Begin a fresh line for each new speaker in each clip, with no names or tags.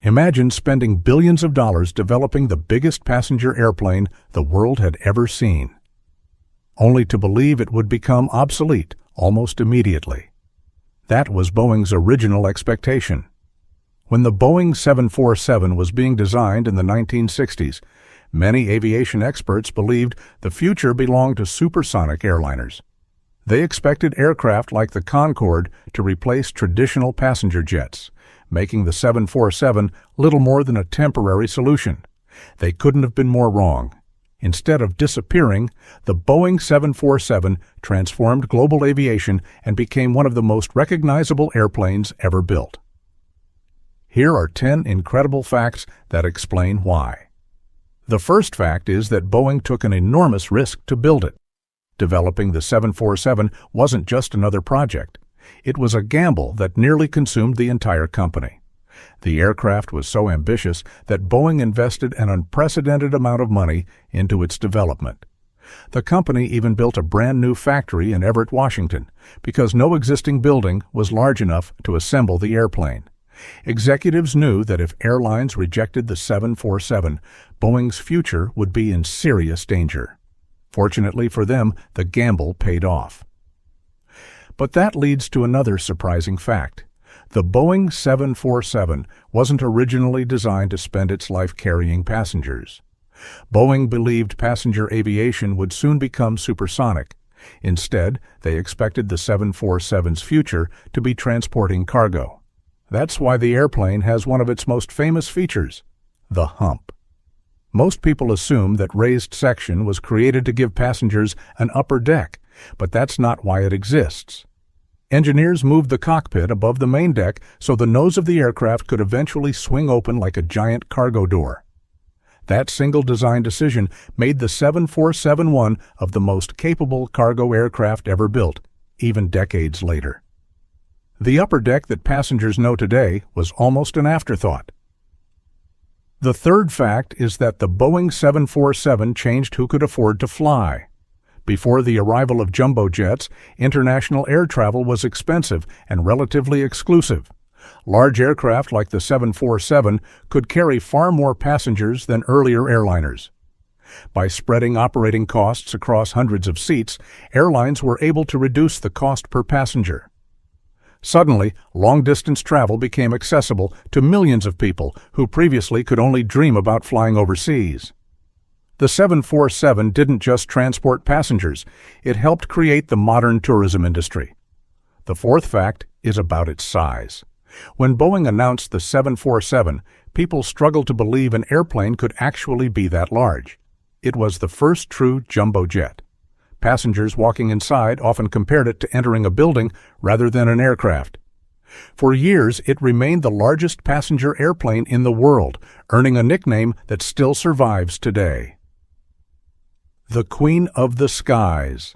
Imagine spending billions of dollars developing the biggest passenger airplane the world had ever seen, only to believe it would become obsolete almost immediately. That was Boeing's original expectation. When the Boeing 747 was being designed in the 1960s, many aviation experts believed the future belonged to supersonic airliners. They expected aircraft like the Concorde to replace traditional passenger jets, making the 747 little more than a temporary solution. They couldn't have been more wrong. Instead of disappearing, the Boeing 747 transformed global aviation and became one of the most recognizable airplanes ever built. Here are 10 incredible facts that explain why. The first fact is that Boeing took an enormous risk to build it. Developing the 747 wasn't just another project. It was a gamble that nearly consumed the entire company. The aircraft was so ambitious that Boeing invested an unprecedented amount of money into its development. The company even built a brand new factory in Everett, Washington, because no existing building was large enough to assemble the airplane. Executives knew that if airlines rejected the 747, Boeing's future would be in serious danger. Fortunately for them, the gamble paid off. But that leads to another surprising fact. The Boeing 747 wasn't originally designed to spend its life carrying passengers. Boeing believed passenger aviation would soon become supersonic. Instead, they expected the 747's future to be transporting cargo. That's why the airplane has one of its most famous features, the hump. Most people assume that raised section was created to give passengers an upper deck, but that's not why it exists. Engineers moved the cockpit above the main deck so the nose of the aircraft could eventually swing open like a giant cargo door. That single design decision made the 747 one of the most capable cargo aircraft ever built, even decades later. The upper deck that passengers know today was almost an afterthought. The third fact is that the Boeing 747 changed who could afford to fly. Before the arrival of jumbo jets, international air travel was expensive and relatively exclusive. Large aircraft like the 747 could carry far more passengers than earlier airliners. By spreading operating costs across hundreds of seats, airlines were able to reduce the cost per passenger. Suddenly, long-distance travel became accessible to millions of people who previously could only dream about flying overseas. The 747 didn't just transport passengers, it helped create the modern tourism industry. The fourth fact is about its size. When Boeing announced the 747, people struggled to believe an airplane could actually be that large. It was the first true jumbo jet. Passengers walking inside often compared it to entering a building rather than an aircraft. For years, it remained the largest passenger airplane in the world, earning a nickname that still survives today. The Queen of the Skies.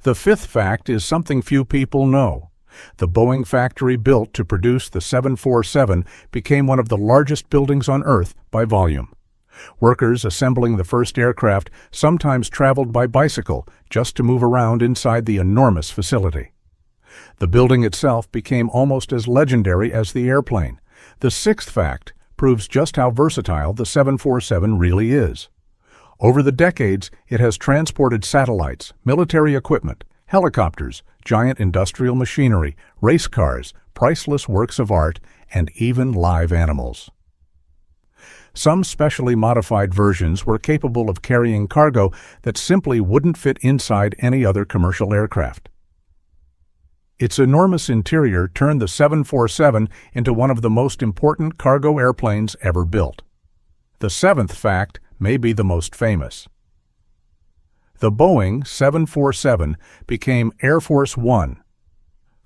The fifth fact is something few people know. The Boeing factory built to produce the 747 became one of the largest buildings on Earth by volume. Workers assembling the first aircraft sometimes traveled by bicycle just to move around inside the enormous facility. The building itself became almost as legendary as the airplane. The sixth fact proves just how versatile the 747 really is. Over the decades, it has transported satellites, military equipment, helicopters, giant industrial machinery, race cars, priceless works of art, and even live animals. Some specially modified versions were capable of carrying cargo that simply wouldn't fit inside any other commercial aircraft. Its enormous interior turned the 747 into one of the most important cargo airplanes ever built. The seventh fact may be the most famous. The Boeing 747 became Air Force One.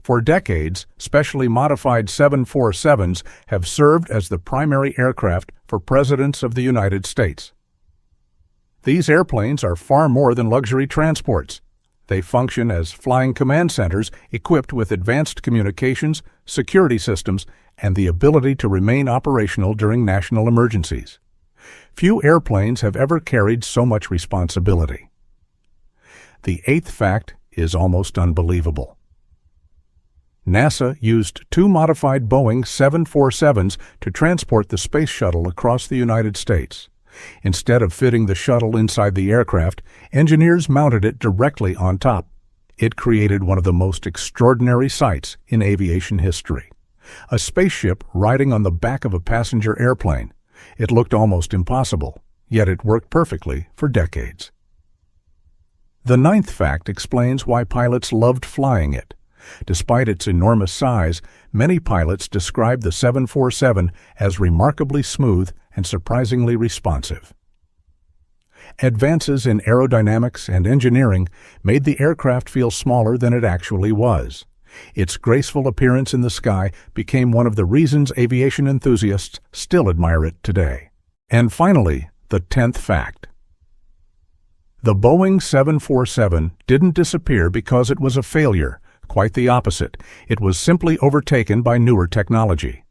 For decades, specially modified 747s have served as the primary aircraft for presidents of the United States. These airplanes are far more than luxury transports. They function as flying command centers equipped with advanced communications, security systems, and the ability to remain operational during national emergencies. Few airplanes have ever carried so much responsibility. The eighth fact is almost unbelievable. NASA used two modified Boeing 747s to transport the space shuttle across the United States. Instead of fitting the shuttle inside the aircraft, engineers mounted it directly on top. It created one of the most extraordinary sights in aviation history. A spaceship riding on the back of a passenger airplane. It looked almost impossible, yet it worked perfectly for decades. The ninth fact explains why pilots loved flying it. Despite its enormous size, many pilots describe the 747 as remarkably smooth and surprisingly responsive. Advances in aerodynamics and engineering made the aircraft feel smaller than it actually was. Its graceful appearance in the sky became one of the reasons aviation enthusiasts still admire it today. And finally, the 10th fact. The Boeing 747 didn't disappear because it was a failure. Quite the opposite. It was simply overtaken by newer technology.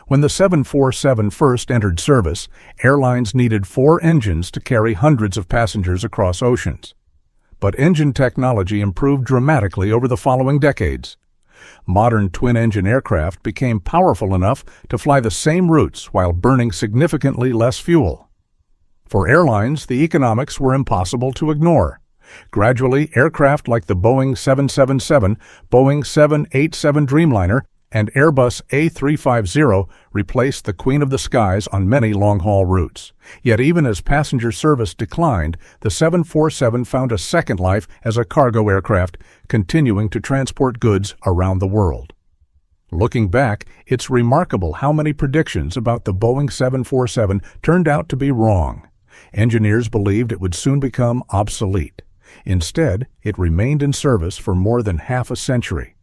When the 747 first entered service, airlines needed 4 engines to carry hundreds of passengers across oceans. But engine technology improved dramatically over the following decades. Modern twin-engine aircraft became powerful enough to fly the same routes while burning significantly less fuel. For airlines, the economics were impossible to ignore. Gradually, aircraft like the Boeing 777, Boeing 787 Dreamliner, and Airbus A350 replaced the Queen of the Skies on many long-haul routes. Yet even as passenger service declined, the 747 found a second life as a cargo aircraft, continuing to transport goods around the world. Looking back, it's remarkable how many predictions about the Boeing 747 turned out to be wrong. Engineers believed it would soon become obsolete. Instead, it remained in service for more than half a century.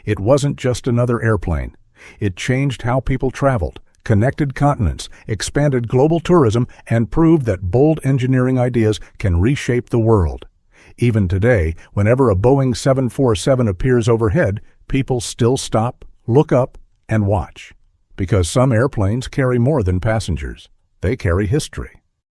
It wasn't just another airplane. It changed how people traveled, connected continents, expanded global tourism, and proved that bold engineering ideas can reshape the world. Even today, whenever a Boeing 747 appears overhead, people still stop, look up, and watch. Because some airplanes carry more than passengers. They carry history.